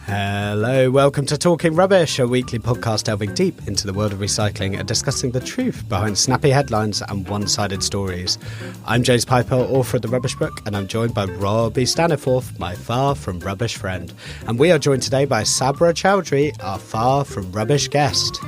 Hello, welcome to Talking Rubbish, a weekly podcast delving deep into the world of recycling and discussing the truth behind snappy headlines and one-sided stories. I'm James Piper, author of The Rubbish Book, and I'm joined by Robbie Staniforth, my far from rubbish friend. And we are joined today by Saabira Chaudhuri, our far from rubbish guest.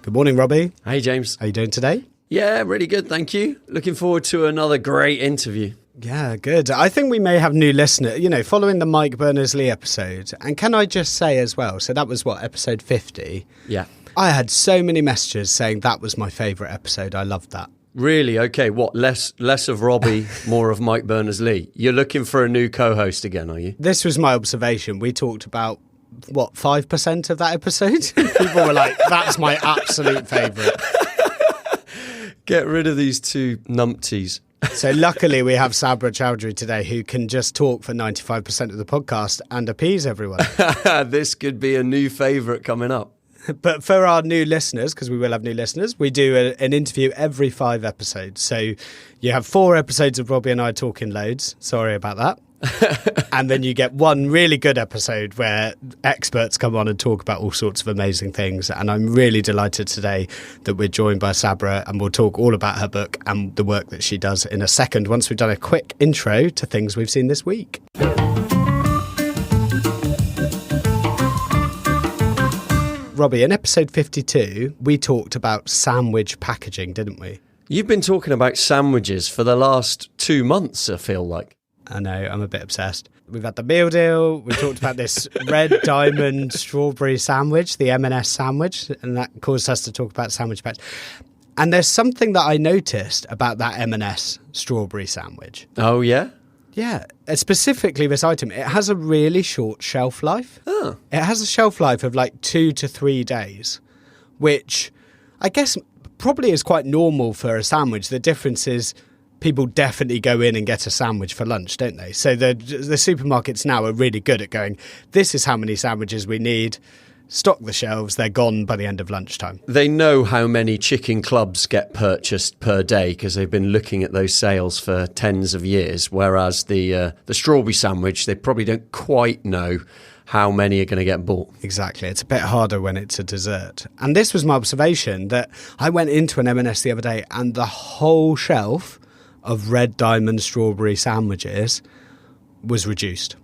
Good morning, Robbie. Hey, James. How are you doing today? Yeah, really good, thank you. Looking forward to another great interview. Yeah, good. I think we may have new listeners, following the Mike Berners-Lee episode. And can I just say as well, so that was episode 50? Yeah. I had so many messages saying that was my favourite episode. I loved that. Really? Okay, what? Less of Robbie, more of Mike Berners-Lee. You're looking for a new co-host again, are you? This was my observation. We talked about, 5% of that episode? People were like, that's my absolute favourite. Get rid of these two numpties. So luckily we have Saabira Chaudhuri today who can just talk for 95% of the podcast and appease everyone. This could be a new favourite coming up. But for our new listeners, because we will have new listeners, we do an interview every 5 episodes. So you have 4 episodes of Robbie and I talking loads. Sorry about that. And then you get one really good episode where experts come on and talk about all sorts of amazing things. And I'm really delighted today that we're joined by Saabira, and we'll talk all about her book and the work that she does in a second once we've done a quick intro to things we've seen this week. Robbie, in episode 52, we talked about sandwich packaging, didn't we? You've been talking about sandwiches for the last 2 months, I feel like. I know, I'm a bit obsessed. We've had the meal deal. We talked about this red diamond strawberry sandwich, the M&S sandwich, and that caused us to talk about sandwich packs. And there's something that I noticed about that M&S strawberry sandwich. Oh, yeah? Yeah, specifically this item. It has a really short shelf life. Oh. It has a shelf life of 2 to 3 days, which I guess probably is quite normal for a sandwich. The difference is people definitely go in and get a sandwich for lunch, don't they? So the supermarkets now are really good at going, this is how many sandwiches we need, stock the shelves, they're gone by the end of lunchtime. They know how many chicken clubs get purchased per day because they've been looking at those sales for tens of years, whereas the strawberry sandwich, they probably don't quite know how many are going to get bought. Exactly. It's a bit harder when it's a dessert. And this was my observation, that I went into an M&S the other day and the whole shelf of red diamond strawberry sandwiches was reduced.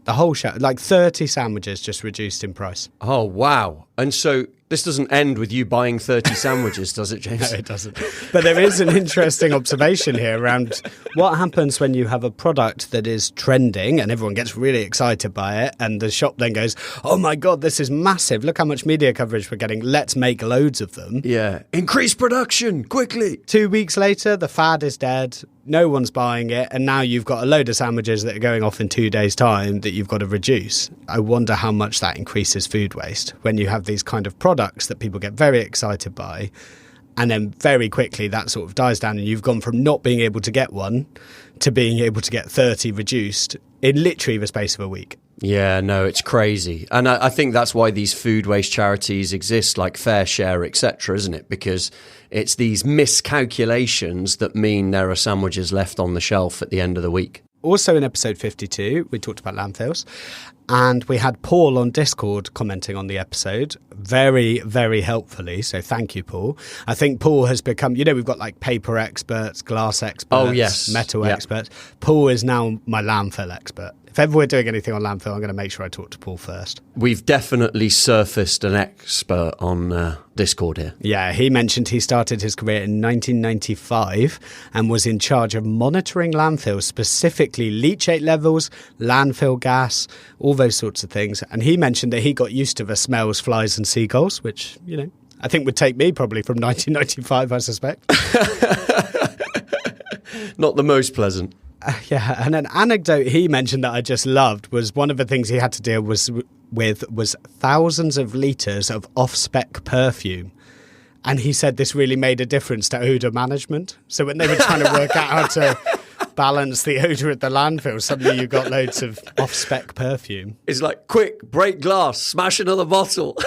The whole shelf, 30 sandwiches just reduced in price. Oh, wow. And so this doesn't end with you buying 30 sandwiches, does it, James? No, it doesn't. But there is an interesting observation here around what happens when you have a product that is trending and everyone gets really excited by it, and the shop then goes, oh my God, this is massive. Look how much media coverage we're getting. Let's make loads of them. Yeah. Increase production, quickly. 2 weeks later, the fad is dead. No one's buying it, and now you've got a load of sandwiches that are going off in 2 days' time that you've got to reduce. I wonder how much that increases food waste when you have these kind of products that people get very excited by, and then very quickly that sort of dies down and you've gone from not being able to get one to being able to get 30 reduced in literally the space of a week. Yeah, no, it's crazy. And I think that's why these food waste charities exist, like Fair Share, etc., isn't it? Because it's these miscalculations that mean there are sandwiches left on the shelf at the end of the week. Also in episode 52, we talked about landfills, and we had Paul on Discord commenting on the episode very, very helpfully. So thank you, Paul. I think Paul has become, we've got paper experts, glass experts, metal experts. Paul is now my landfill expert. If ever we're doing anything on landfill, I'm going to make sure I talk to Paul first. We've definitely surfaced an expert on Discord here. Yeah, he mentioned he started his career in 1995 and was in charge of monitoring landfills, specifically leachate levels, landfill gas, all those sorts of things. And he mentioned that he got used to the smells, flies and seagulls, which, I think would take me probably from 1995, I suspect. Not the most pleasant. Yeah, and an anecdote he mentioned that I just loved was one of the things he had to deal with was thousands of litres of off-spec perfume. And he said this really made a difference to odour management. So when they were trying to work out how to balance the odour at the landfill, suddenly you got loads of off-spec perfume. It's like, quick, break glass, smash another bottle.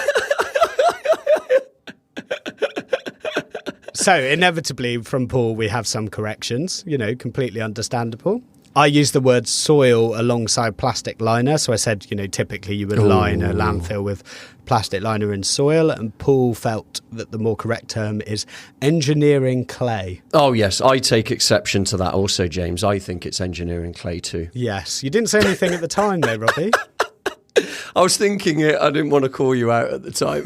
So inevitably from Paul, we have some corrections, completely understandable. I used the word soil alongside plastic liner. So I said, typically you would line a landfill with plastic liner and soil. And Paul felt that the more correct term is engineering clay. Oh, yes. I take exception to that also, James. I think it's engineering clay too. Yes. You didn't say anything at the time though, Robbie. I was thinking it. I didn't want to call you out at the time.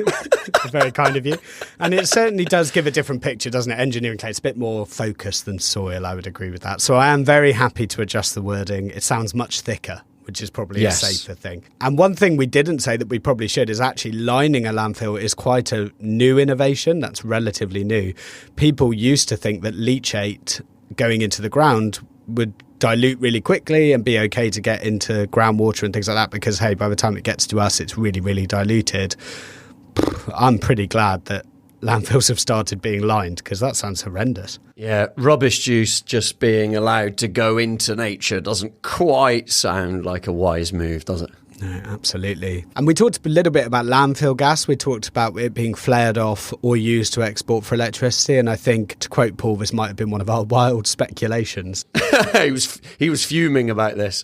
Very kind of you. And it certainly does give a different picture, doesn't it? Engineering clay, it's a bit more focused than soil. I would agree with that. So I am very happy to adjust the wording. It sounds much thicker, which is probably a safer thing. And one thing we didn't say that we probably should is actually lining a landfill is quite a new innovation. That's relatively new. People used to think that leachate going into the ground would dilute really quickly and be okay to get into groundwater and things like that because, hey, by the time it gets to us, it's really, really diluted. I'm pretty glad that landfills have started being lined because that sounds horrendous. Yeah, rubbish juice just being allowed to go into nature doesn't quite sound like a wise move, does it? No, absolutely. And we talked a little bit about landfill gas. We talked about it being flared off or used to export for electricity. And I think, to quote Paul, this might have been one of our wild speculations. He was fuming about this.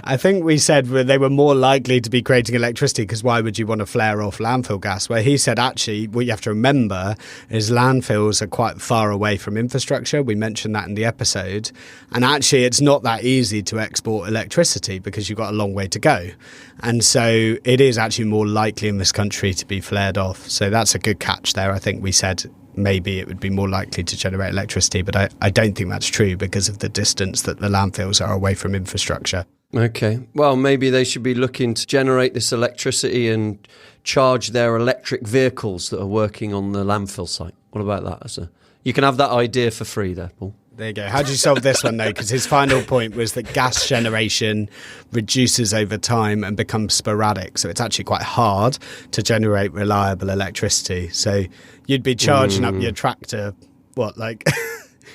I think we said they were more likely to be creating electricity because why would you want to flare off landfill gas? Where he said, actually, what you have to remember is landfills are quite far away from infrastructure. We mentioned that in the episode. And actually, it's not that easy to export electricity because you've got a long way to go. And so it is actually more likely in this country to be flared off. So that's a good catch there. I think we said maybe it would be more likely to generate electricity, but I don't think that's true because of the distance that the landfills are away from infrastructure. Okay. Well, maybe they should be looking to generate this electricity and charge their electric vehicles that are working on the landfill site. What about that? You can have that idea for free there, Paul. There you go. How do you solve this one, though? Because his final point was that gas generation reduces over time and becomes sporadic. So it's actually quite hard to generate reliable electricity. So you'd be charging up your tractor,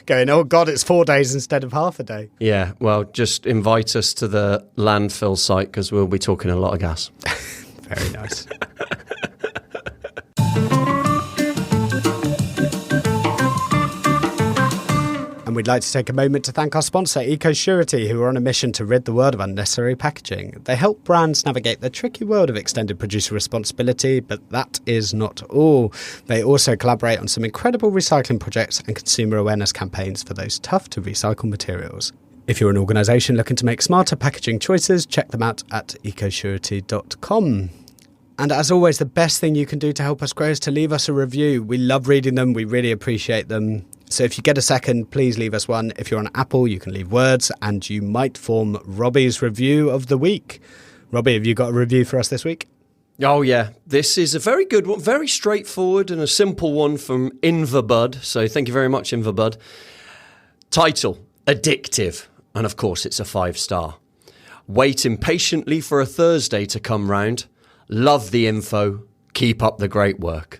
going, oh, God, it's 4 days instead of half a day. Yeah, well, just invite us to the landfill site because we'll be talking a lot of gas. Very nice. And we'd like to take a moment to thank our sponsor, EcoSurety, who are on a mission to rid the world of unnecessary packaging. They help brands navigate the tricky world of extended producer responsibility, but that is not all. They also collaborate on some incredible recycling projects and consumer awareness campaigns for those tough-to-recycle materials. If you're an organisation looking to make smarter packaging choices, check them out at ecosurety.com. And as always, the best thing you can do to help us grow is to leave us a review. We love reading them. We really appreciate them. So if you get a second, please leave us one. If you're on Apple, you can leave words and you might form Robbie's review of the week. Robbie, have you got a review for us this week? Oh, yeah. This is a very good one, very straightforward and a simple one from Inverbud. So thank you very much, Inverbud. Title, Addictive. And of course, it's a 5-star. Wait impatiently for a Thursday to come round. Love the info. Keep up the great work.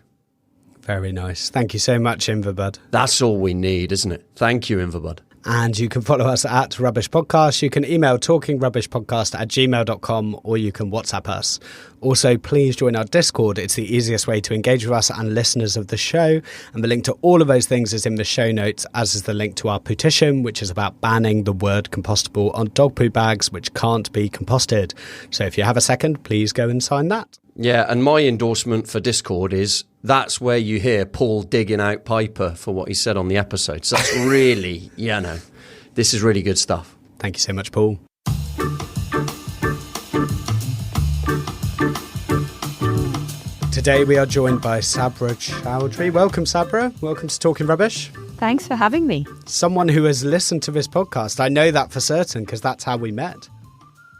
Very nice. Thank you so much, Inverbud. That's all we need, isn't it? Thank you, Inverbud. And you can follow us at Rubbish Podcast. You can email talkingrubbishpodcast@gmail.com or you can WhatsApp us. Also, please join our Discord. It's the easiest way to engage with us and listeners of the show. And the link to all of those things is in the show notes, as is the link to our petition, which is about banning the word compostable on dog poo bags, which can't be composted. So if you have a second, please go and sign that. Yeah, and my endorsement for Discord is that's where you hear Paul digging out Piper for what he said on the episode. So that's really, this is really good stuff. Thank you so much, Paul. Today we are joined by Saabira Chaudhuri. Welcome, Saabira. Welcome to Talking Rubbish. Thanks for having me. Someone who has listened to this podcast. I know that for certain because that's how we met.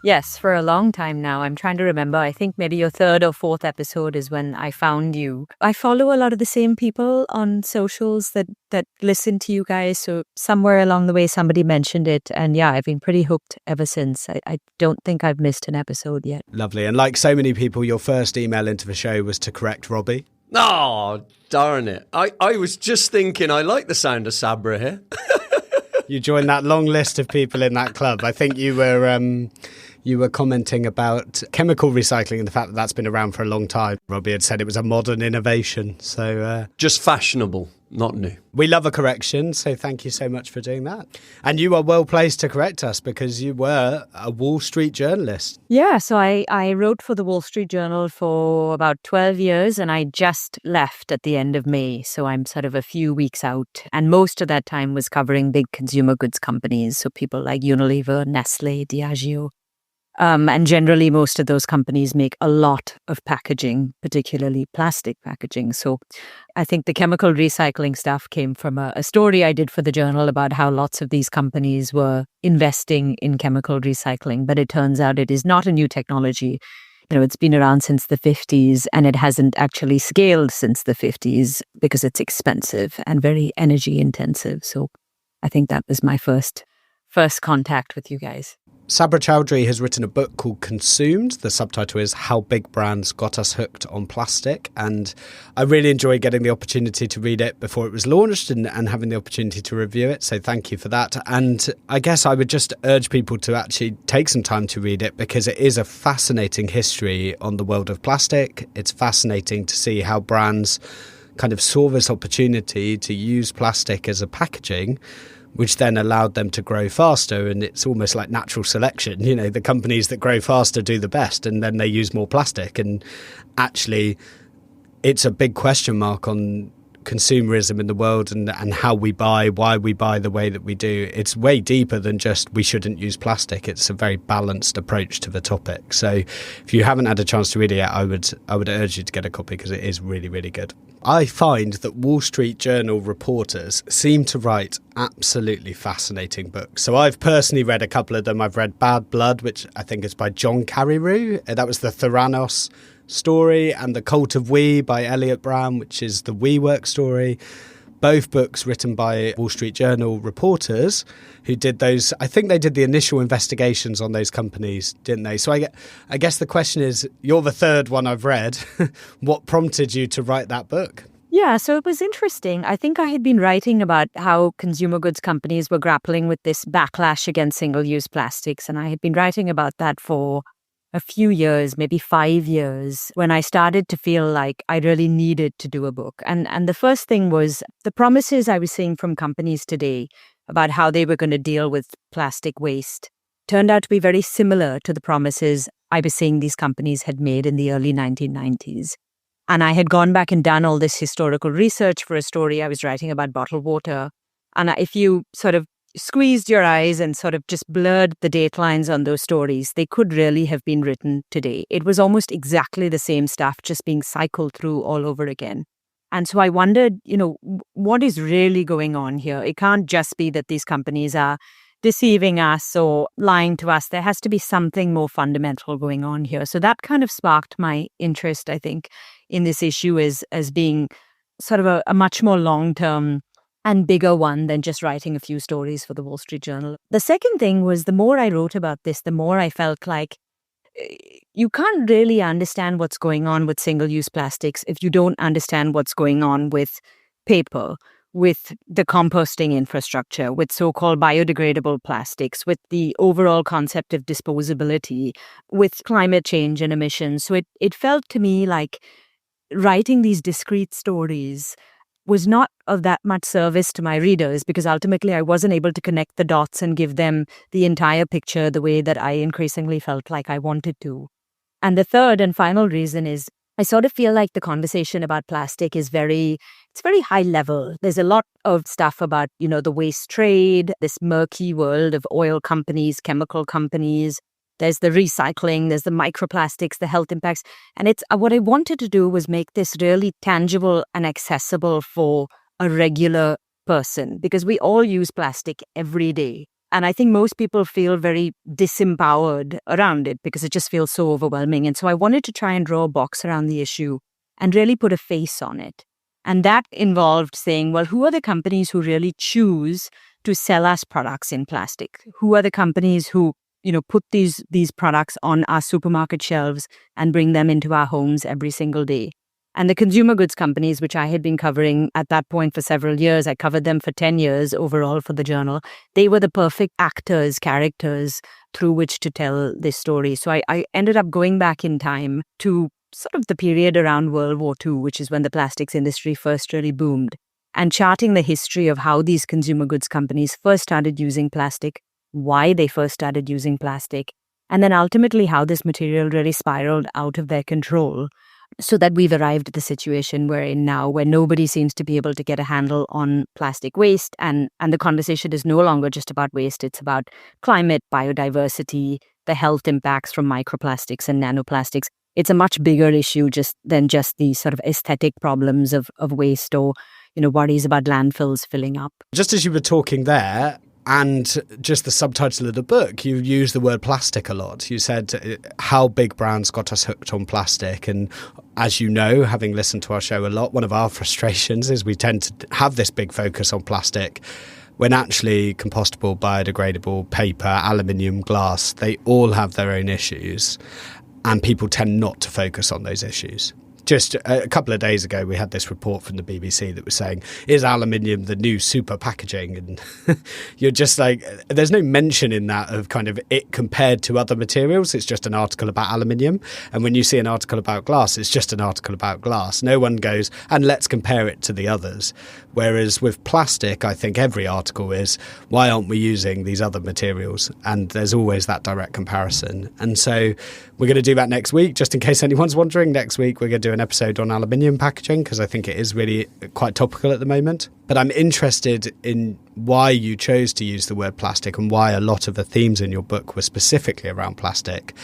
Yes, for a long time now. I'm trying to remember. I think maybe your 3rd or 4th episode is when I found you. I follow a lot of the same people on socials that listen to you guys. So somewhere along the way, somebody mentioned it. And yeah, I've been pretty hooked ever since. I don't think I've missed an episode yet. Lovely. And like so many people, your first email into the show was to correct Robbie. Oh, darn it. I was just thinking I like the sound of Saabira here. You joined that long list of people in that club. I think you were commenting about chemical recycling and the fact that that's been around for a long time. Robbie had said it was a modern innovation. So just fashionable. not new. We love a correction, so thank you so much for doing that. And you are well placed to correct us because you were a Wall Street journalist. Yeah, so I wrote for the Wall Street Journal for about 12 years, and I just left at the end of May. So I'm sort of a few weeks out. And most of that time was covering big consumer goods companies. So people like Unilever, Nestle, Diageo. And generally, most of those companies make a lot of packaging, particularly plastic packaging. So I think the chemical recycling stuff came from a story I did for the Journal about how lots of these companies were investing in chemical recycling. But it turns out it is not a new technology. It's been around since the 50s, and it hasn't actually scaled since the 50s because it's expensive and very energy intensive. So I think that was my first contact with you guys. Saabira Chaudhuri has written a book called Consumed. The subtitle is How Big Brands Got Us Hooked on Plastic. And I really enjoyed getting the opportunity to read it before it was launched and having the opportunity to review it. So thank you for that. And I guess I would just urge people to actually take some time to read it because it is a fascinating history on the world of plastic. It's fascinating to see how brands kind of saw this opportunity to use plastic as a packaging, which then allowed them to grow faster. And it's almost like natural selection. The companies that grow faster do the best, and then they use more plastic. And actually, it's a big question mark on consumerism in the world and how we buy, why we buy the way that we do. It's way deeper than just we shouldn't use plastic. It's a very balanced approach to the topic. So if you haven't had a chance to read it yet, I would urge you to get a copy because it is really, really good. I find that Wall Street Journal reporters seem to write absolutely fascinating books. So I've personally read a couple of them. I've read Bad Blood, which I think is by John Carreyrou. That was the Theranos story, and The Cult of We by Elliot Brown, which is the WeWork story. Both books written by Wall Street Journal reporters who did those. I think they did the initial investigations on those companies, didn't they? So I guess the question is, you're the third one I've read. What prompted you to write that book? Yeah, so it was interesting. I think I had been writing about how consumer goods companies were grappling with this backlash against single-use plastics. And I had been writing about that for a few years, maybe 5 years, when I started to feel like I really needed to do a book. And the first thing was the promises I was seeing from companies today about how they were going to deal with plastic waste turned out to be very similar to the promises I was seeing these companies had made in the early 1990s. And I had gone back and done all this historical research for a story I was writing about bottled water. And if you sort of squeezed your eyes and sort of just blurred the datelines on those stories, they could really have been written today. It was almost exactly the same stuff just being cycled through all over again. And so I wondered, what is really going on here? It can't just be that these companies are deceiving us or lying to us. There has to be something more fundamental going on here. So that kind of sparked my interest, I think, in this issue as being sort of a much more long-term and bigger one than just writing a few stories for the Wall Street Journal. The second thing was the more I wrote about this, the more I felt like you can't really understand what's going on with single-use plastics if you don't understand what's going on with paper, with the composting infrastructure, with so-called biodegradable plastics, with the overall concept of disposability, with climate change and emissions. So it felt to me like writing these discrete stories was not of that much service to my readers because ultimately I wasn't able to connect the dots and give them the entire picture the way that I increasingly felt like I wanted to. And the third and final reason is I sort of feel like the conversation about plastic is very high level. There's a lot of stuff about, the waste trade, this murky world of oil companies, chemical companies. There's the recycling, there's the microplastics, the health impacts. And what I wanted to do was make this really tangible and accessible for a regular person because we all use plastic every day. And I think most people feel very disempowered around it because it just feels so overwhelming. And so I wanted to try and draw a box around the issue and really put a face on it. And that involved saying, well, who are the companies who really choose to sell us products in plastic? Who are the companies who put these products on our supermarket shelves and bring them into our homes every single day? And the consumer goods companies, which I had been covering at that point for several years, I covered them for 10 years overall for the Journal. They were the perfect characters through which to tell this story. So I ended up going back in time to sort of the period around World War II, which is when the plastics industry first really boomed. and charting the history of how these consumer goods companies first started using plastic, why they first started using plastic, and then ultimately how this material really spiraled out of their control, so that we've arrived at the situation we're in now, where nobody seems to be able to get a handle on plastic waste. And the conversation is no longer just about waste. It's about climate, biodiversity, the health impacts from microplastics and nanoplastics. It's a much bigger issue than just the sort of aesthetic problems of waste or, worries about landfills filling up. Just as you were talking there, and just the subtitle of the book, you use the word plastic a lot. You said how big brands got us hooked on plastic. And as you know, having listened to our show a lot, one of our frustrations is we tend to have this big focus on plastic when actually compostable, biodegradable, paper, aluminium, glass, they all have their own issues. And people tend not to focus on those issues. Just a couple of days ago, we had this report from the BBC that was saying, is aluminium the new super packaging? And you're just like, there's no mention in that of kind of it compared to other materials. It's just an article about aluminium. And when you see an article about glass, it's just an article about glass. No one goes, and let's compare it to the others. Whereas with plastic, I think every article is, why aren't we using these other materials? And there's always that direct comparison. And so we're going to do that next week. Just in case anyone's wondering, next week we're going to do an episode on aluminium packaging, because I think it is really quite topical at the moment. But I'm interested in why you chose to use the word plastic and why a lot of the themes in your book were specifically around plastic,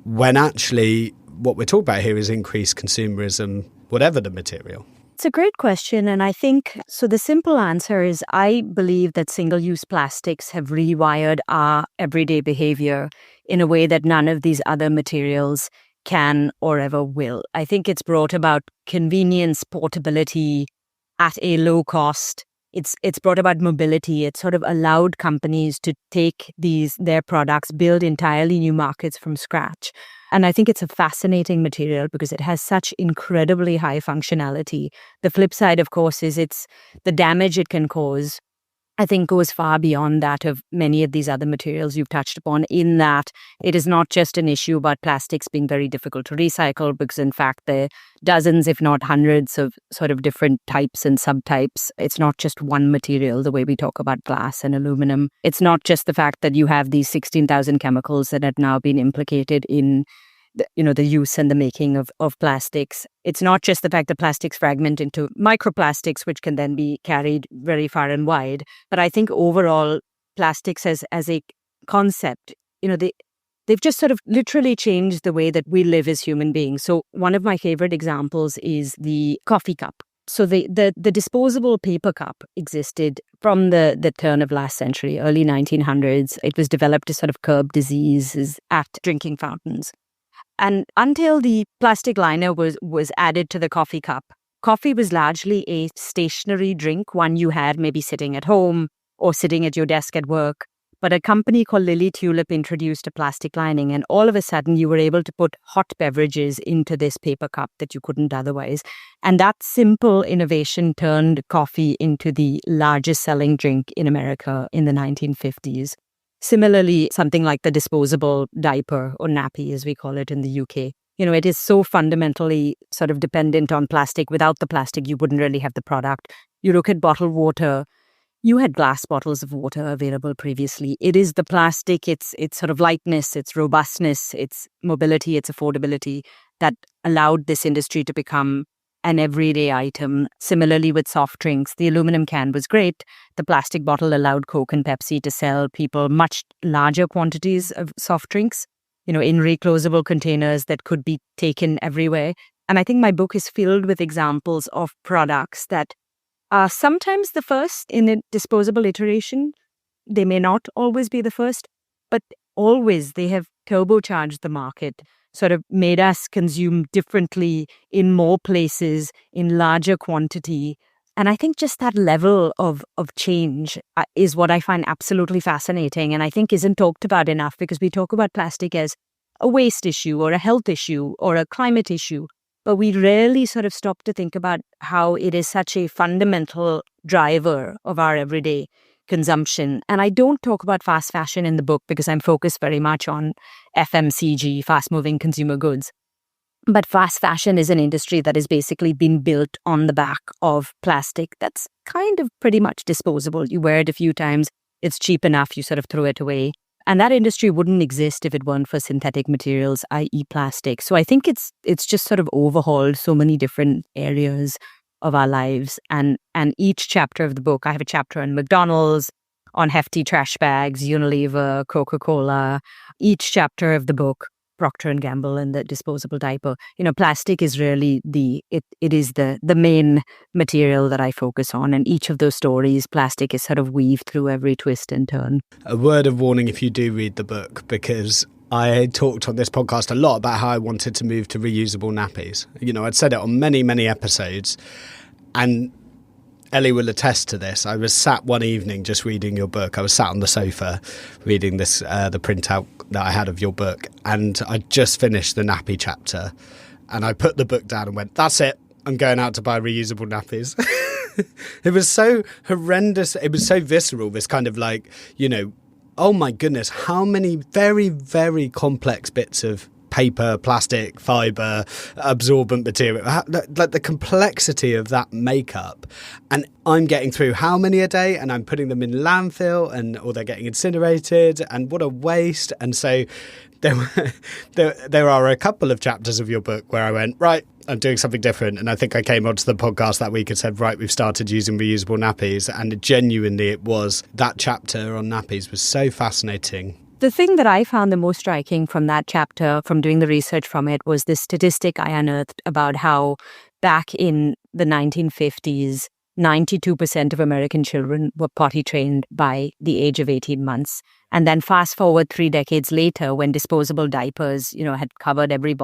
when actually what we're talking about here is increased consumerism, whatever the material. It's a great question. And I think, so the simple answer is I believe that single-use plastics have rewired our everyday behavior in a way that none of these other materials can or ever will. I think it's brought about convenience, portability at a low cost. It's brought about mobility. It's sort of allowed companies to take their products, build entirely new markets from scratch. And I think it's a fascinating material because it has such incredibly high functionality. The flip side, of course, is the damage it can cause, I think, goes far beyond that of many of these other materials you've touched upon, in that it is not just an issue about plastics being very difficult to recycle, because in fact there are dozens, if not hundreds, of sort of different types and subtypes. It's not just one material, the way we talk about glass and aluminum. It's not just the fact that you have these 16,000 chemicals that have now been implicated in the use and the making of plastics. It's not just the fact that plastics fragment into microplastics, which can then be carried very far and wide. But I think overall, plastics as a concept, they've just sort of literally changed the way that we live as human beings. So one of my favorite examples is the coffee cup. So the disposable paper cup existed from the turn of last century, early 1900s. It was developed to sort of curb diseases at drinking fountains. And until the plastic liner was added to the coffee cup, coffee was largely a stationary drink, one you had maybe sitting at home or sitting at your desk at work. But a company called Lily Tulip introduced a plastic lining, and all of a sudden you were able to put hot beverages into this paper cup that you couldn't otherwise. And that simple innovation turned coffee into the largest selling drink in America in the 1950s. Similarly, something like the disposable diaper, or nappy as we call it in the UK. It is so fundamentally sort of dependent on plastic. Without the plastic, you wouldn't really have the product. You look at bottled water. You had glass bottles of water available previously. It is the plastic, its sort of lightness, its robustness, its mobility, its affordability that allowed this industry to become an everyday item. Similarly with soft drinks, the aluminum can was great. The plastic bottle allowed Coke and Pepsi to sell people much larger quantities of soft drinks, in reclosable containers that could be taken everywhere. And I think my book is filled with examples of products that are sometimes the first in a disposable iteration. They may not always be the first, but always they have turbocharged the market, sort of made us consume differently in more places, in larger quantity. And I think just that level of change is what I find absolutely fascinating, and I think isn't talked about enough, because we talk about plastic as a waste issue or a health issue or a climate issue, but we rarely sort of stop to think about how it is such a fundamental driver of our everyday consumption. And I don't talk about fast fashion in the book because I'm focused very much on FMCG, fast-moving consumer goods. But fast fashion is an industry that has basically been built on the back of plastic that's kind of pretty much disposable. You wear it a few times, it's cheap enough, you sort of throw it away. And that industry wouldn't exist if it weren't for synthetic materials, i.e. plastic. So I think it's just sort of overhauled so many different areas of our lives. And each chapter of the book, I have a chapter on McDonald's, on hefty trash bags, Unilever, Coca-Cola. Each chapter of the book, Procter and Gamble and the disposable diaper. Plastic is really it is the main material that I focus on. And each of those stories, plastic is sort of weaved through every twist and turn. A word of warning if you do read the book, because I talked on this podcast a lot about how I wanted to move to reusable nappies. I'd said it on many, many episodes, and Ellie will attest to this. I was sat one evening just reading your book. I was sat on the sofa reading this, the printout that I had of your book, and I just finished the nappy chapter, and I put the book down and went, that's it, I'm going out to buy reusable nappies. It was so horrendous. It was so visceral, this kind of like, oh my goodness, how many very, very complex bits of paper, plastic, fibre, absorbent material, like the complexity of that makeup. And I'm getting through how many a day, and I'm putting them in landfill, or they're getting incinerated, and what a waste. And so there are a couple of chapters of your book where I went, right, I'm doing something different. And I think I came onto the podcast that week and said, right, we've started using reusable nappies. And genuinely it was, that chapter on nappies was so fascinating. The thing that I found the most striking from that chapter, from doing the research from it, was this statistic I unearthed about how back in the 1950s, 92% of American children were potty trained by the age of 18 months. And then fast forward 3 decades later, when disposable diapers, had covered every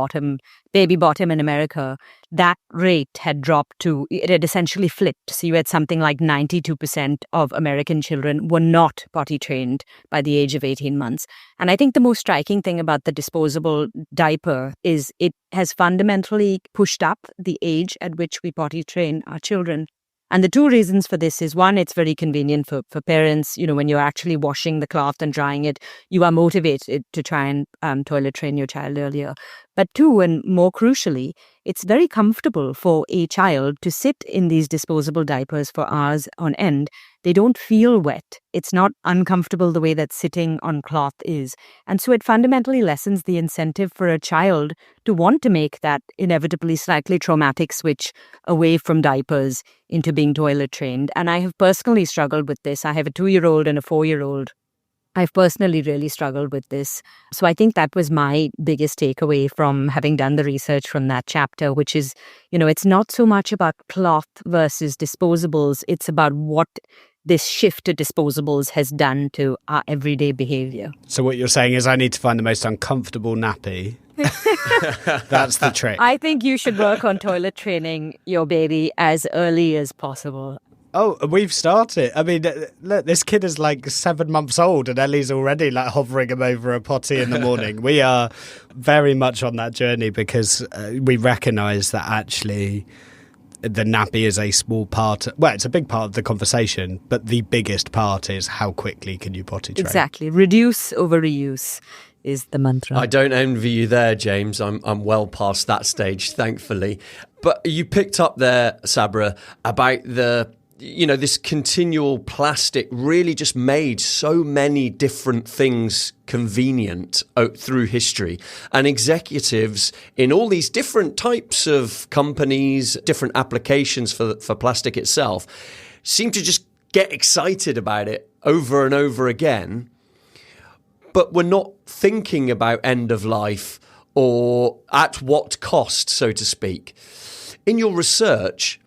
baby bottom in America, that rate had dropped to, it had essentially flipped. So you had something like 92% of American children were not potty trained by the age of 18 months. And I think the most striking thing about the disposable diaper is it has fundamentally pushed up the age at which we potty train our children. And the two reasons for this is, one, it's very convenient for parents. When you're actually washing the cloth and drying it, you are motivated to try and toilet train your child earlier. But two, and more crucially, it's very comfortable for a child to sit in these disposable diapers for hours on end. They don't feel wet. It's not uncomfortable the way that sitting on cloth is. And so it fundamentally lessens the incentive for a child to want to make that inevitably slightly traumatic switch away from diapers into being toilet trained. And I have personally struggled with this. I have a 2-year-old and a 4-year-old. I've personally really struggled with this. So I think that was my biggest takeaway from having done the research from that chapter, which is, it's not so much about cloth versus disposables. It's about what this shift to disposables has done to our everyday behavior. So what you're saying is I need to find the most uncomfortable nappy. That's the trick. I think you should work on toilet training your baby as early as possible. Oh, we've started. I mean, look, this kid is like 7 months old and Ellie's already like hovering him over a potty in the morning. We are very much on that journey because we recognise that actually the nappy is a small part. Well, it's a big part of the conversation, but the biggest part is how quickly can you potty train? Exactly. Reduce over reuse is the mantra. I don't envy you there, James. I'm well past that stage, thankfully. But you picked up there, Saabira, about this continual plastic really just made so many different things convenient through history. And executives in all these different types of companies, different applications for plastic itself, seem to just get excited about it over and over again. But we're not thinking about end of life or at what cost, so to speak. In your research,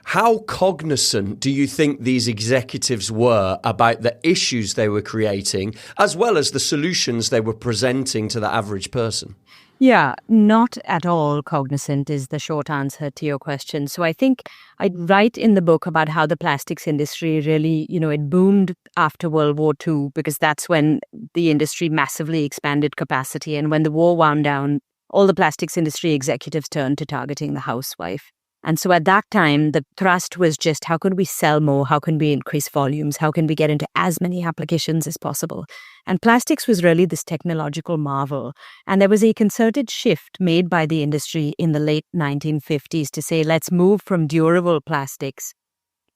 how cognizant do you think these executives were about the issues they were creating, as well as the solutions they were presenting to the average person? Yeah, not at all cognizant is the short answer to your question. So I think I write in the book about how the plastics industry really, it boomed after World War II because that's when the industry massively expanded capacity. And when the war wound down, all the plastics industry executives turned to targeting the housewife. And so at that time, the thrust was just how can we sell more? How can we increase volumes? How can we get into as many applications as possible? And plastics was really this technological marvel. And there was a concerted shift made by the industry in the late 1950s to say, let's move from durable plastics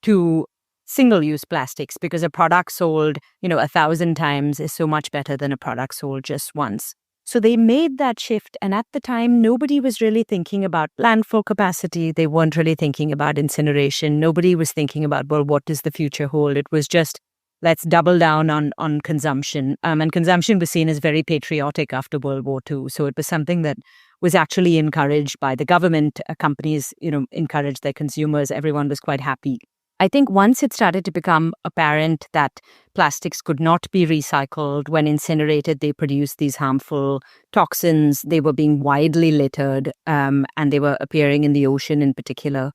to single-use plastics, because a product sold, 1,000 times is so much better than a product sold just once. So they made that shift. And at the time, nobody was really thinking about landfill capacity. They weren't really thinking about incineration. Nobody was thinking about, well, what does the future hold? It was just, let's double down on consumption. And consumption was seen as very patriotic after World War II. So it was something that was actually encouraged by the government. Companies, encouraged their consumers. Everyone was quite happy. I think once it started to become apparent that plastics could not be recycled, when incinerated, they produced these harmful toxins. They were being widely littered, and they were appearing in the ocean in particular,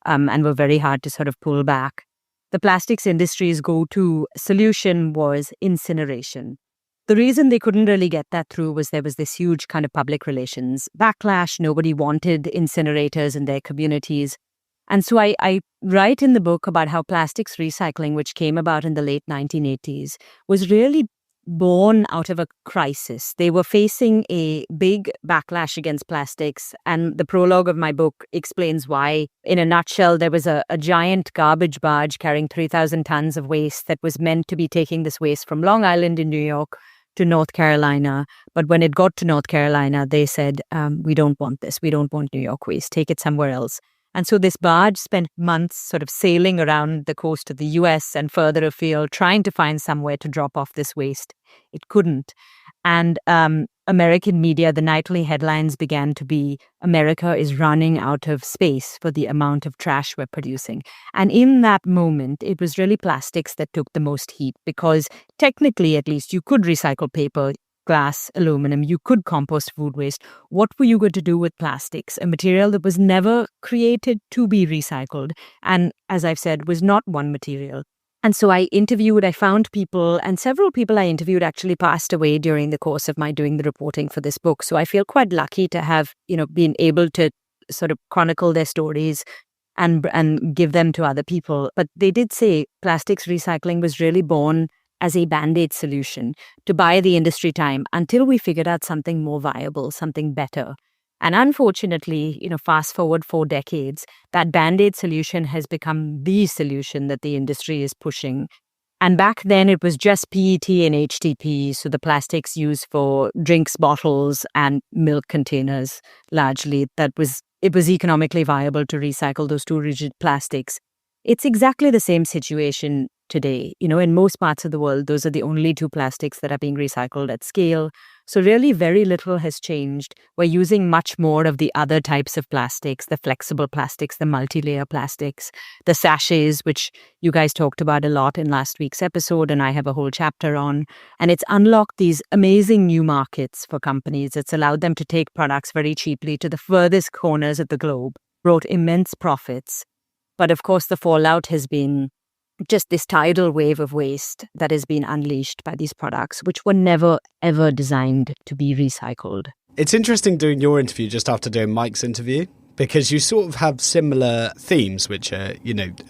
and were very hard to sort of pull back. The plastics industry's go-to solution was incineration. The reason they couldn't really get that through was there was this huge kind of public relations backlash. Nobody wanted incinerators in their communities. And so I write in the book about how plastics recycling, which came about in the late 1980s, was really born out of a crisis. They were facing a big backlash against plastics. And the prologue of my book explains why. In a nutshell, there was a giant garbage barge carrying 3,000 tons of waste that was meant to be taking this waste from Long Island in New York to North Carolina. But when it got to North Carolina, they said, we don't want this. We don't want New York waste. Take it somewhere else. And so this barge spent months sort of sailing around the coast of the US and further afield, trying to find somewhere to drop off this waste. It couldn't. And American media, the nightly headlines began to be, America is running out of space for the amount of trash we're producing. And in that moment, it was really plastics that took the most heat, because technically, at least, you could recycle paper, glass, aluminum, you could compost food waste. What were you going to do with plastics, a material that was never created to be recycled and, as I've said, was not one material? And so I found people, and several people I interviewed actually passed away during the course of my doing the reporting for this book. So I feel quite lucky to have, been able to sort of chronicle their stories and give them to other people. But they did say plastics recycling was really born as a Band-Aid solution to buy the industry time until we figured out something more viable, something better. And unfortunately, fast forward 4 decades, that Band-Aid solution has become the solution that the industry is pushing. And back then it was just PET and HDPE, so the plastics used for drinks bottles and milk containers largely. It was economically viable to recycle those two rigid plastics. It's exactly the same situation today. In most parts of the world, those are the only two plastics that are being recycled at scale. So really very little has changed. We're using much more of the other types of plastics, the flexible plastics, the multi-layer plastics, the sachets, which you guys talked about a lot in last week's episode, and I have a whole chapter on. And it's unlocked these amazing new markets for companies. It's allowed them to take products very cheaply to the furthest corners of the globe, brought immense profits. But of course, the fallout has been just this tidal wave of waste that has been unleashed by these products, which were never, ever designed to be recycled. It's interesting doing your interview just after doing Mike's interview, because you sort of have similar themes, which are,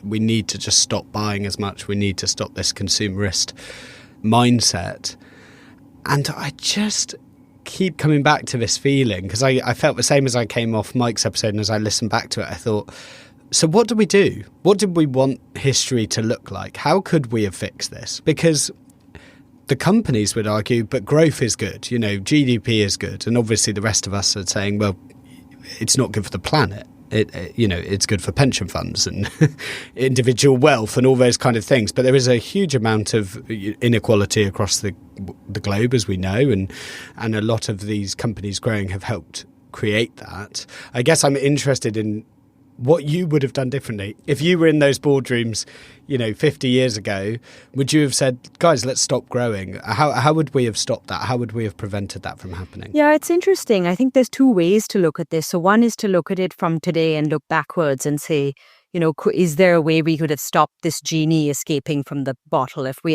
we need to just stop buying as much. We need to stop this consumerist mindset. And I just keep coming back to this feeling, because I felt the same as I came off Mike's episode, and as I listened back to it, I thought, so what do we do? What did we want history to look like? How could we have fixed this? Because the companies would argue, but growth is good, GDP is good. And obviously the rest of us are saying, well, it's not good for the planet. It's good for pension funds and individual wealth and all those kind of things. But there is a huge amount of inequality across the globe, as we know, and a lot of these companies growing have helped create that. I guess I'm interested in what you would have done differently. If you were in those boardrooms, 50 years ago, would you have said, guys, let's stop growing? How would we have stopped that? How would we have prevented that from happening? Yeah, it's interesting. I think there's two ways to look at this. So one is to look at it from today and look backwards and say, is there a way we could have stopped this genie escaping from the bottle? If we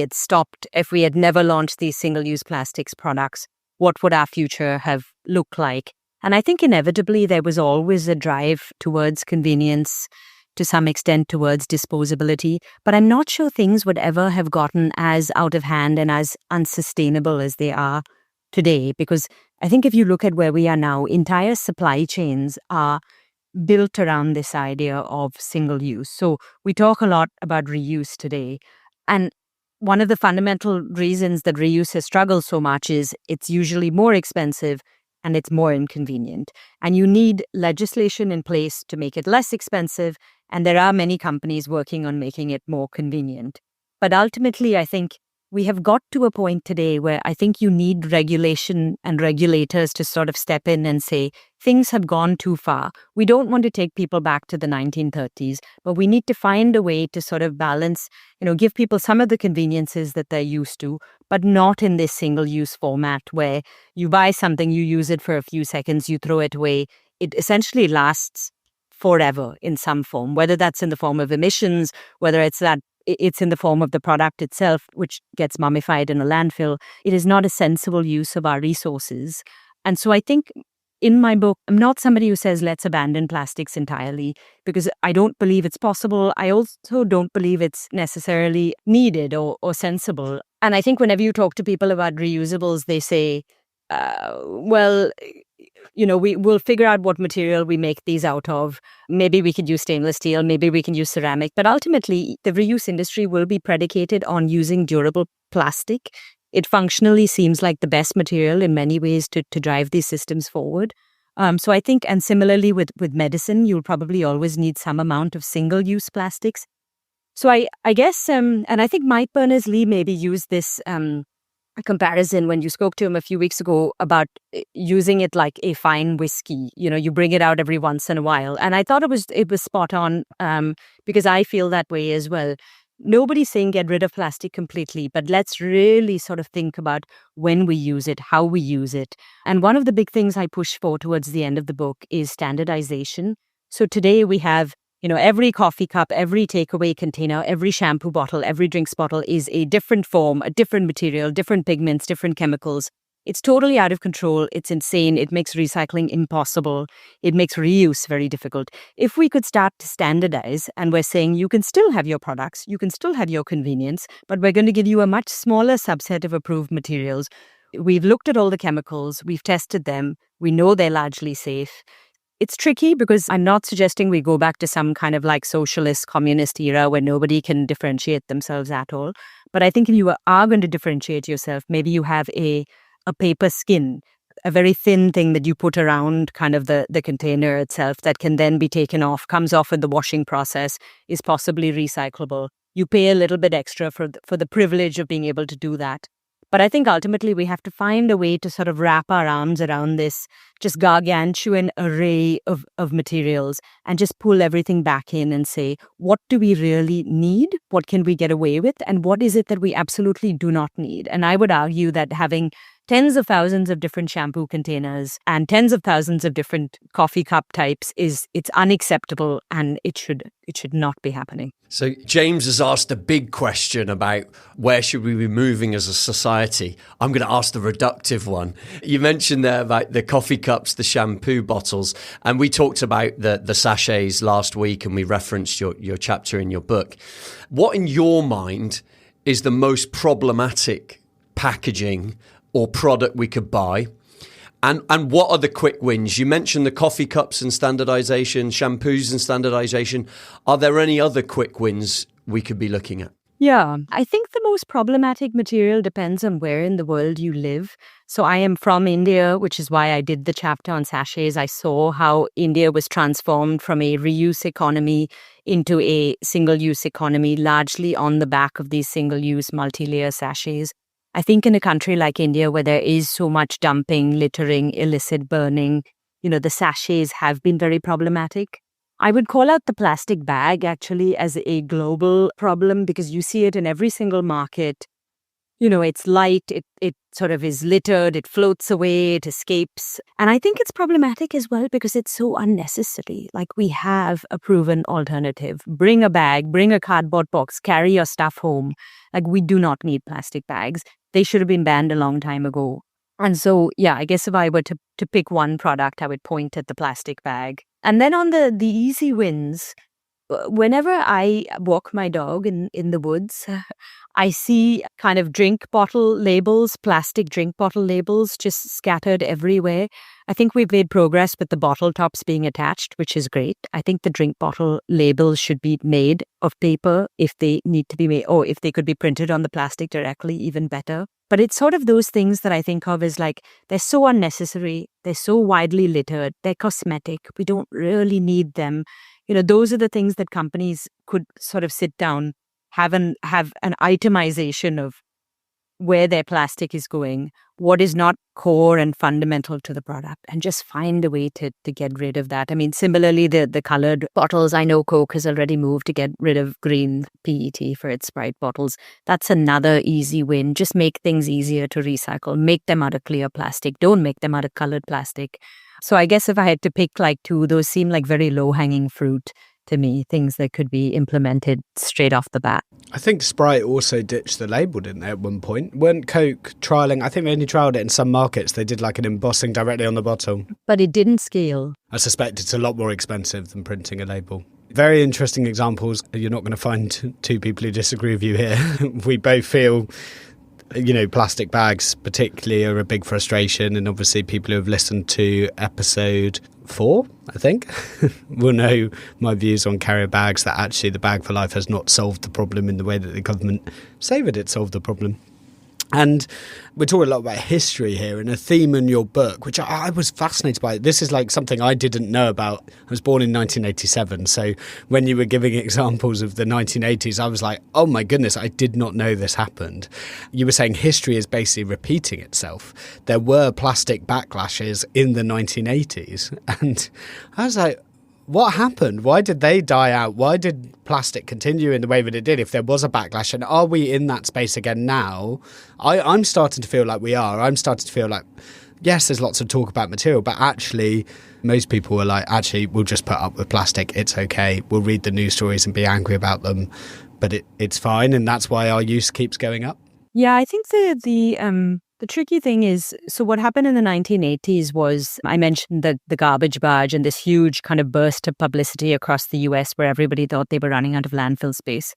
had never launched these single-use plastics products, what would our future have looked like? And I think inevitably there was always a drive towards convenience, to some extent towards disposability. But I'm not sure things would ever have gotten as out of hand and as unsustainable as they are today. Because I think if you look at where we are now, entire supply chains are built around this idea of single use. So we talk a lot about reuse today. And one of the fundamental reasons that reuse has struggled so much is it's usually more expensive and it's more inconvenient. And you need legislation in place to make it less expensive. And there are many companies working on making it more convenient. But ultimately, I think we have got to a point today where I think you need regulation and regulators to sort of step in and say, things have gone too far. We don't want to take people back to the 1930s, but we need to find a way to sort of balance, give people some of the conveniences that they're used to, but not in this single-use format where you buy something, you use it for a few seconds, you throw it away. It essentially lasts forever in some form, whether that's in the form of emissions, whether it's in the form of the product itself, which gets mummified in a landfill. It is not a sensible use of our resources. And so I think in my book, I'm not somebody who says let's abandon plastics entirely, because I don't believe it's possible. I also don't believe it's necessarily needed or sensible. And I think whenever you talk to people about reusables, they say, we'll figure out what material we make these out of. Maybe we could use stainless steel, maybe we can use ceramic. But ultimately, the reuse industry will be predicated on using durable plastic. It functionally seems like the best material in many ways to drive these systems forward. So I think, and similarly with medicine, you'll probably always need some amount of single-use plastics. So I guess, and I think Mike Berners-Lee maybe used this a comparison when you spoke to him a few weeks ago about using it like a fine whiskey. You bring it out every once in a while. And I thought it was spot on because I feel that way as well. Nobody's saying get rid of plastic completely, but let's really sort of think about when we use it, how we use it. And one of the big things I push for towards the end of the book is standardization. So today we have every coffee cup, every takeaway container, every shampoo bottle, every drinks bottle is a different form, a different material, different pigments, different chemicals. It's totally out of control. It's insane. It makes recycling impossible. It makes reuse very difficult. If we could start to standardize, and we're saying you can still have your products, you can still have your convenience, but we're going to give you a much smaller subset of approved materials. We've looked at all the chemicals. We've tested them. We know they're largely safe. It's tricky because I'm not suggesting we go back to some kind of like socialist, communist era where nobody can differentiate themselves at all. But I think if you are going to differentiate yourself, maybe you have a paper skin, a very thin thing that you put around kind of the container itself that can then be taken off, comes off in the washing process, is possibly recyclable. You pay a little bit extra for the privilege of being able to do that. But I think ultimately we have to find a way to sort of wrap our arms around this just gargantuan array of materials and just pull everything back in and say, what do we really need? What can we get away with? And what is it that we absolutely do not need? And I would argue that having tens of thousands of different shampoo containers and tens of thousands of different coffee cup types it's unacceptable, and it should not be happening. So James has asked a big question about where should we be moving as a society. I'm going to ask the reductive one. You mentioned there about the coffee cups, the shampoo bottles, and we talked about the sachets last week, and we referenced your chapter in your book. What in your mind is the most problematic packaging or product we could buy? And what are the quick wins? You mentioned the coffee cups and standardization, shampoos and standardization. Are there any other quick wins we could be looking at? Yeah, I think the most problematic material depends on where in the world you live. So I am from India, which is why I did the chapter on sachets. I saw how India was transformed from a reuse economy into a single-use economy, largely on the back of these single-use multi-layer sachets. I think in a country like India, where there is so much dumping, littering, illicit burning, the sachets have been very problematic. I would call out the plastic bag actually as a global problem because you see it in every single market. It's light, it sort of is littered, it floats away, it escapes. And I think it's problematic as well because it's so unnecessary. Like, we have a proven alternative. Bring a bag, bring a cardboard box, carry your stuff home. Like, we do not need plastic bags. They should have been banned a long time ago. And so, yeah, I guess if I were to pick one product, I would point at the plastic bag. And then on the easy wins, whenever I walk my dog in the woods, I see kind of drink bottle labels, plastic drink bottle labels just scattered everywhere. I think we've made progress with the bottle tops being attached, which is great. I think the drink bottle labels should be made of paper if they need to be made, or if they could be printed on the plastic directly, even better. But it's sort of those things that I think of as like, they're so unnecessary, they're so widely littered, they're cosmetic, we don't really need them. Those are the things that companies could sort of sit down, have an itemization of where their plastic is going, what is not core and fundamental to the product, and just find a way to get rid of that. I mean, similarly, the colored bottles, I know Coke has already moved to get rid of green PET for its Sprite bottles. That's another easy win. Just make things easier to recycle. Make them out of clear plastic. Don't make them out of colored plastic. So I guess if I had to pick like two, those seem like very low-hanging fruit to me, things that could be implemented straight off the bat. I think Sprite also ditched the label, didn't they, at one point? Weren't Coke trialling? I think they only trialled it in some markets. They did like an embossing directly on the bottle. But it didn't scale. I suspect it's a lot more expensive than printing a label. Very interesting examples. You're not going to find two people who disagree with you here. We both feel, plastic bags particularly are a big frustration. And obviously people who have listened to episode 4, I think, will know my views on carrier bags, that actually the Bag for Life has not solved the problem in the way that the government say that it solved the problem. And we're talking a lot about history here, and a theme in your book, which I was fascinated by. This is like something I didn't know about. I was born in 1987, so when you were giving examples of the 1980s, I was like, oh my goodness, I did not know this happened. You were saying history is basically repeating itself. There were plastic backlashes in the 1980s, and I was like, what happened? Why did they die out? Why did plastic continue in the way that it did if there was a backlash? And are we in that space again now? I'm starting to feel like we are. I'm starting to feel like, yes, there's lots of talk about material, but actually most people are like, actually, we'll just put up with plastic. It's okay. We'll read the news stories and be angry about them, but it's fine. And that's why our use keeps going up. Yeah, I think the tricky thing is, so what happened in the 1980s was, I mentioned the garbage barge and this huge kind of burst of publicity across the US where everybody thought they were running out of landfill space.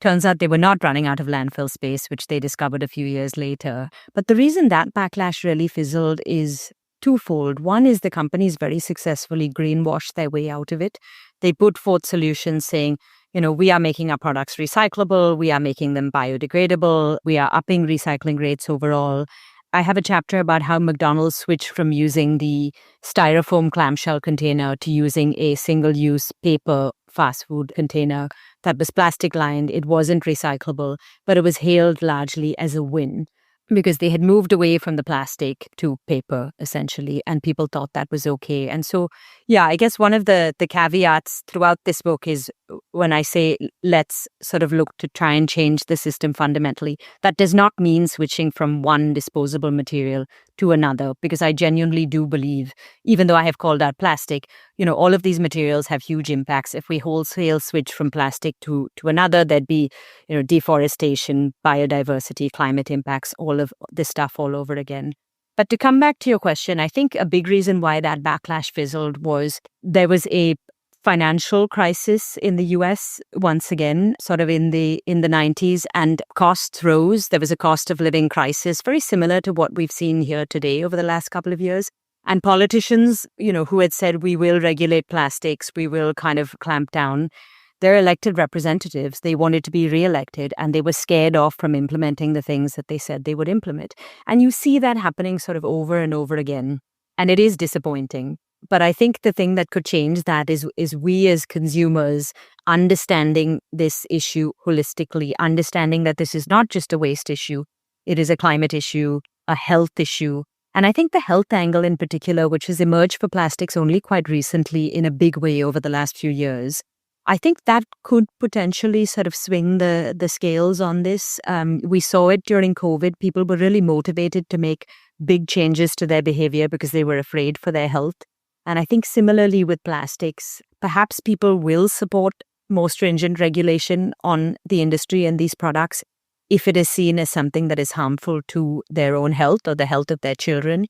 Turns out they were not running out of landfill space, which they discovered a few years later. But the reason that backlash really fizzled is twofold. One is the companies very successfully greenwashed their way out of it. They put forth solutions saying, we are making our products recyclable, we are making them biodegradable, we are upping recycling rates overall. I have a chapter about how McDonald's switched from using the styrofoam clamshell container to using a single-use paper fast food container that was plastic lined. It wasn't recyclable, but it was hailed largely as a win because they had moved away from the plastic to paper, essentially, and people thought that was okay. And so, yeah, I guess one of the caveats throughout this book is when I say let's sort of look to try and change the system fundamentally, that does not mean switching from one disposable material to another, because I genuinely do believe, even though I have called out plastic, all of these materials have huge impacts. If we wholesale switch from plastic to another, there'd be, deforestation, biodiversity, climate impacts, all of this stuff all over again. But to come back to your question, I think a big reason why that backlash fizzled was there was a financial crisis in the US once again, sort of in the 90s, and costs rose. There was a cost of living crisis, very similar to what we've seen here today over the last couple of years. And politicians, who had said we will regulate plastics, we will kind of clamp down, they're elected representatives. They wanted to be re-elected, and they were scared off from implementing the things that they said they would implement. And you see that happening sort of over and over again. And it is disappointing. But I think the thing that could change that is we as consumers understanding this issue holistically, understanding that this is not just a waste issue, it is a climate issue, a health issue. And I think the health angle in particular, which has emerged for plastics only quite recently in a big way over the last few years, I think that could potentially sort of swing the scales on this. We saw it during COVID. People were really motivated to make big changes to their behavior because they were afraid for their health. And I think similarly with plastics, perhaps people will support more stringent regulation on the industry and these products if it is seen as something that is harmful to their own health or the health of their children.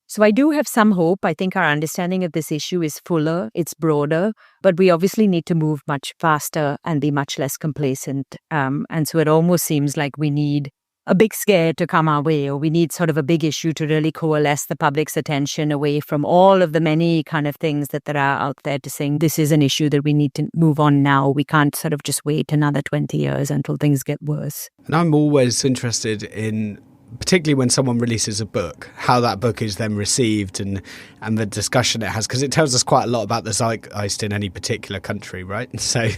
So I do have some hope. I think our understanding of this issue is fuller, it's broader, but we obviously need to move much faster and be much less complacent. And so it almost seems like we need a big scare to come our way, or we need sort of a big issue to really coalesce the public's attention away from all of the many kind of things that there are out there to saying this is an issue that we need to move on now. We can't sort of just wait another 20 years until things get worse. And I'm always interested in, particularly when someone releases a book, how that book is then received and the discussion it has, because it tells us quite a lot about the zeitgeist in any particular country, right? So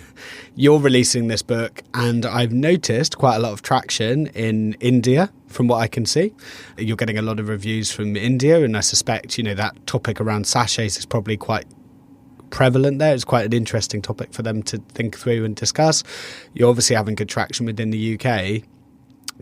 you're releasing this book, and I've noticed quite a lot of traction in India, from what I can see. You're getting a lot of reviews from India, and I suspect, that topic around sachets is probably quite prevalent there. It's quite an interesting topic for them to think through and discuss. You're obviously having good traction within the UK.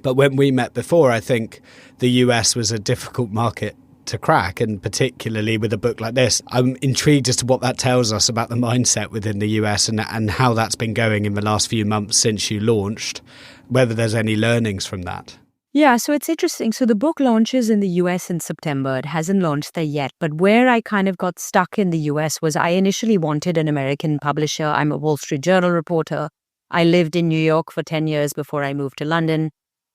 But when we met before, I think the US was a difficult market to crack, and particularly with a book like this. I'm intrigued as to what that tells us about the mindset within the US and how that's been going in the last few months since you launched, whether there's any learnings from that. Yeah, so it's interesting. So the book launches in the US in September. It hasn't launched there yet. But where I kind of got stuck in the US was I initially wanted an American publisher. I'm a Wall Street Journal reporter. I lived in New York for 10 years before I moved to London.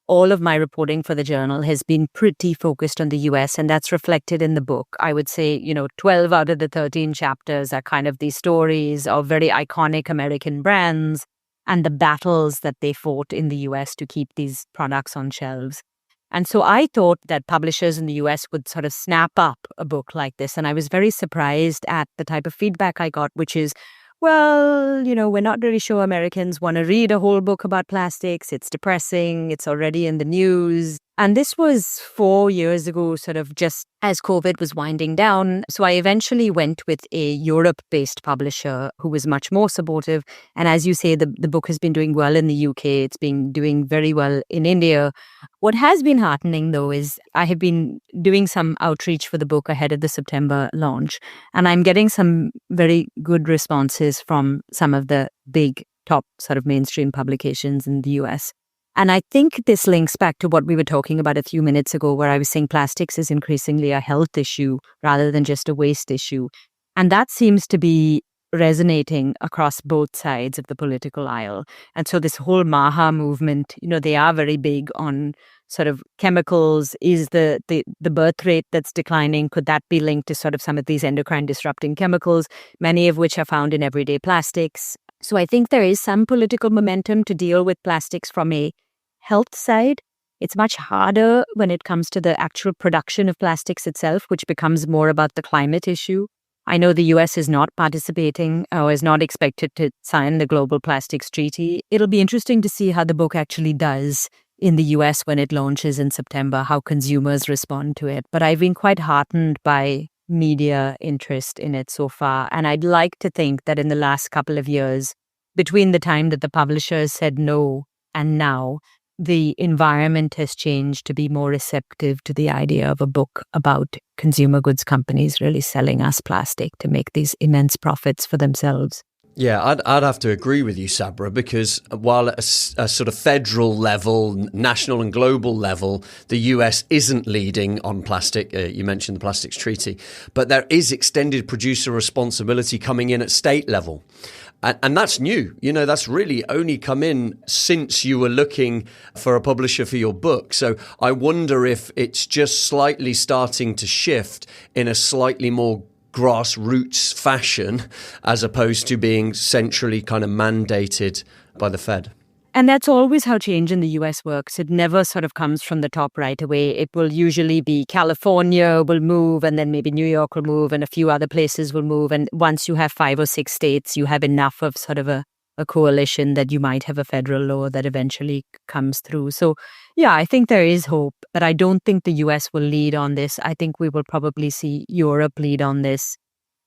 All of my reporting for the journal has been pretty focused on the US, and that's reflected in the book. I would say, 12 out of the 13 chapters are kind of these stories of very iconic American brands and the battles that they fought in the US to keep these products on shelves. And so I thought that publishers in the US would sort of snap up a book like this. And I was very surprised at the type of feedback I got, which is, well, we're not really sure Americans want to read a whole book about plastics. It's depressing. It's already in the news. And this was 4 years ago, sort of just as COVID was winding down. So I eventually went with a Europe-based publisher who was much more supportive. And as you say, the book has been doing well in the UK. It's been doing very well in India. What has been heartening, though, is I have been doing some outreach for the book ahead of the September launch. And I'm getting some very good responses from some of the big top sort of mainstream publications in the US. And I think this links back to what we were talking about a few minutes ago, where I was saying plastics is increasingly a health issue rather than just a waste issue. And that seems to be resonating across both sides of the political aisle. And so this whole MAHA movement, they are very big on sort of chemicals. Is the birth rate that's declining, could that be linked to sort of some of these endocrine disrupting chemicals, many of which are found in everyday plastics? So I think there is some political momentum to deal with plastics from a health side. It's much harder when it comes to the actual production of plastics itself, which becomes more about the climate issue. I know the US is not participating or is not expected to sign the Global Plastics Treaty. It'll be interesting to see how the book actually does in the US when it launches in September, how consumers respond to it. But I've been quite heartened by media interest in it so far. And I'd like to think that in the last couple of years, between the time that the publishers said no and now, the environment has changed to be more receptive to the idea of a book about consumer goods companies really selling us plastic to make these immense profits for themselves. Yeah, I'd have to agree with you, Saabira, because while at a sort of federal level, national and global level, the US isn't leading on plastic. You mentioned the Plastics Treaty, but there is extended producer responsibility coming in at state level. And that's new. That's really only come in since you were looking for a publisher for your book. So I wonder if it's just slightly starting to shift in a slightly more grassroots fashion as opposed to being centrally kind of mandated by the Fed. And that's always how change in the US works. It never sort of comes from the top right away. It will usually be California will move, and then maybe New York will move, and a few other places will move. And once you have 5 or 6 states, you have enough of sort of a coalition that you might have a federal law that eventually comes through. So, yeah, I think there is hope, but I don't think the US will lead on this. I think we will probably see Europe lead on this,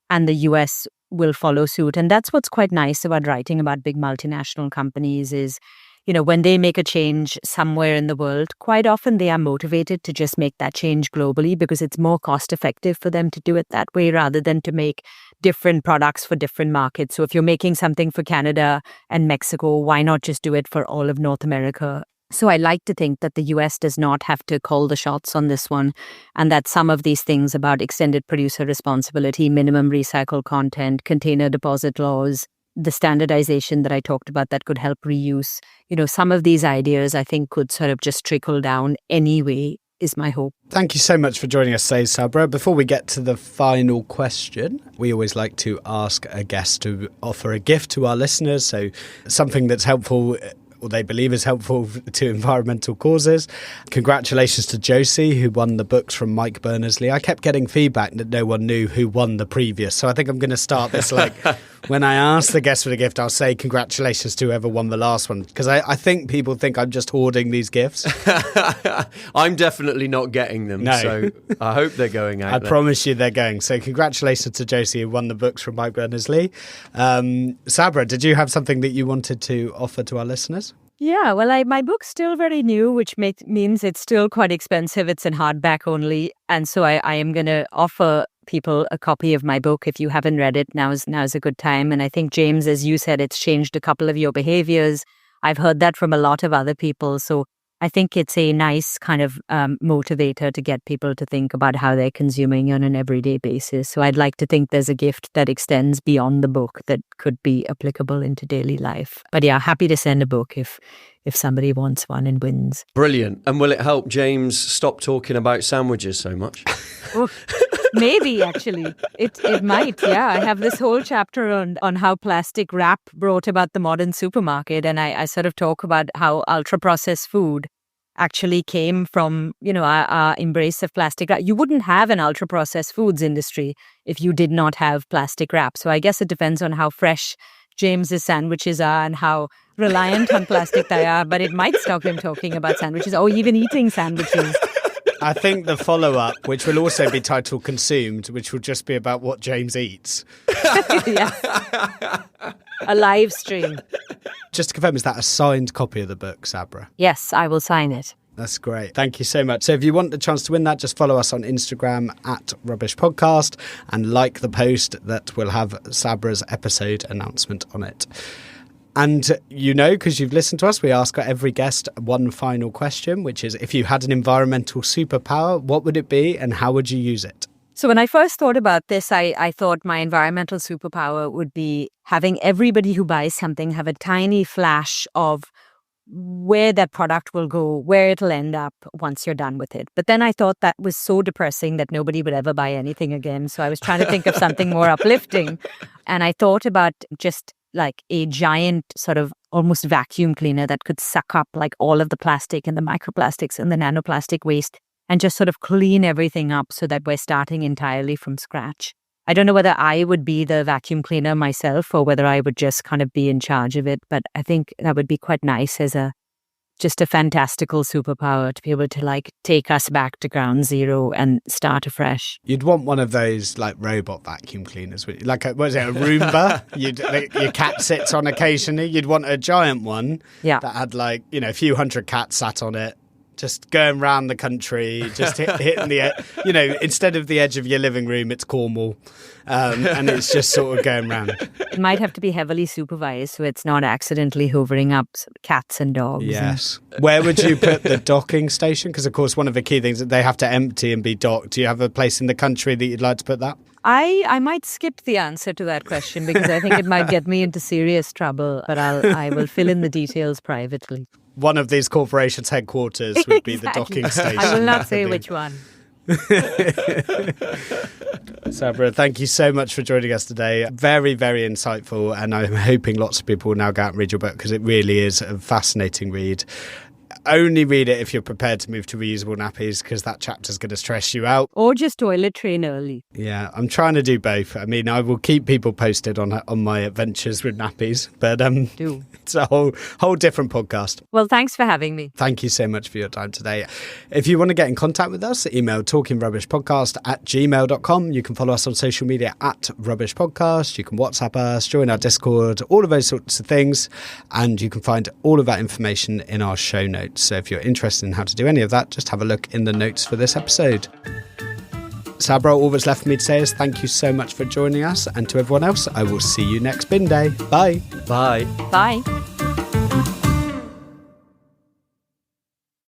and the US will follow suit. And that's what's quite nice about writing about big multinational companies is, when they make a change somewhere in the world, quite often they are motivated to just make that change globally because it's more cost effective for them to do it that way rather than to make different products for different markets. So if you're making something for Canada and Mexico, why not just do it for all of North America So I like to think that the US does not have to call the shots on this one, and that some of these things about extended producer responsibility, minimum recycled content, container deposit laws, the standardization that I talked about that could help reuse, some of these ideas I think could sort of just trickle down anyway, is my hope. Thank you so much for joining us today, Saabira. Before we get to the final question, we always like to ask a guest to offer a gift to our listeners. So something that's helpful, or they believe is helpful to environmental causes. Congratulations to Josie, who won the books from Mike Berners-Lee. I kept getting feedback that no one knew who won the previous. So I think I'm going to start this when I ask the guest for the gift, I'll say congratulations to whoever won the last one. Because I think people think I'm just hoarding these gifts. I'm definitely not getting them. No. So I hope they're going out. I promise you they're going. So congratulations to Josie, who won the books from Mike Berners-Lee. Saabira, did you have something that you wanted to offer to our listeners? Yeah, well, my book's still very new, which means it's still quite expensive. It's in hardback only. And so I am going to offer people a copy of my book. If you haven't read it, now's a good time. And I think, James, as you said, it's changed a couple of your behaviors. I've heard that from a lot of other people. So I think it's a nice kind of motivator to get people to think about how they're consuming on an everyday basis. So I'd like to think there's a gift that extends beyond the book that could be applicable into daily life. But yeah, happy to send a book if somebody wants one and wins. Brilliant. And will it help James stop talking about sandwiches so much? Maybe, actually. It might, yeah. I have this whole chapter on how plastic wrap brought about the modern supermarket. And I sort of talk about how ultra-processed food actually came from, our embrace of plastic wrap. You wouldn't have an ultra-processed foods industry if you did not have plastic wrap. So I guess it depends on how fresh James's sandwiches are and how reliant on plastic they are. But it might stop him talking about sandwiches or even eating sandwiches. I think the follow-up, which will also be titled Consumed, which will just be about what James eats. Yes. A live stream. Just to confirm, is that a signed copy of the book, Saabira? Yes, I will sign it. That's great. Thank you so much. So if you want the chance to win that, just follow us on Instagram @RubbishPodcast and like the post that will have Saabira's episode announcement on it. And because you've listened to us, we ask every guest one final question, which is, if you had an environmental superpower, what would it be and how would you use it? So when I first thought about this, I thought my environmental superpower would be having everybody who buys something have a tiny flash of where that product will go, where it'll end up once you're done with it. But then I thought that was so depressing that nobody would ever buy anything again. So I was trying to think of something more uplifting. And I thought about just like a giant sort of almost vacuum cleaner that could suck up like all of the plastic and the microplastics and the nanoplastic waste and just sort of clean everything up so that we're starting entirely from scratch. I don't know whether I would be the vacuum cleaner myself or whether I would just kind of be in charge of it, but I think that would be quite nice as just a fantastical superpower to be able to like take us back to ground zero and start afresh. You'd want one of those like robot vacuum cleaners, like a Roomba? Your cat sits on occasionally. You'd want a giant one that had like, a few hundred cats sat on it, just going around the country, just hitting the, instead of the edge of your living room, it's Cornwall. And it's just sort of going around. It might have to be heavily supervised so it's not accidentally hovering up cats and dogs. Yes. Where would you put the docking station? Because, of course, one of the key things is that they have to empty and be docked. Do you have a place in the country that you'd like to put that? I might skip the answer to that question because I think it might get me into serious trouble, but I will fill in the details privately. One of these corporations' headquarters would be the docking station. I will not say which one. Saabira, thank you so much for joining us today. Very, very insightful, and I'm hoping lots of people will now go out and read your book because it really is a fascinating read. Only read it if you're prepared to move to reusable nappies because that chapter's going to stress you out. Or just toilet train early. Yeah, I'm trying to do both. I mean, I will keep people posted on my adventures with nappies, but it's a whole different podcast. Well, thanks for having me. Thank you so much for your time today. If you want to get in contact with us, email talkingrubbishpodcast@gmail.com. You can follow us on social media @rubbishpodcast. You can WhatsApp us, join our Discord, all of those sorts of things. And you can find all of that information in our show notes. So if you're interested in how to do any of that, just have a look in the notes for this episode. Saabira, all that's left for me to say is thank you so much for joining us. And to everyone else, I will see you next bin day. Bye. Bye. Bye.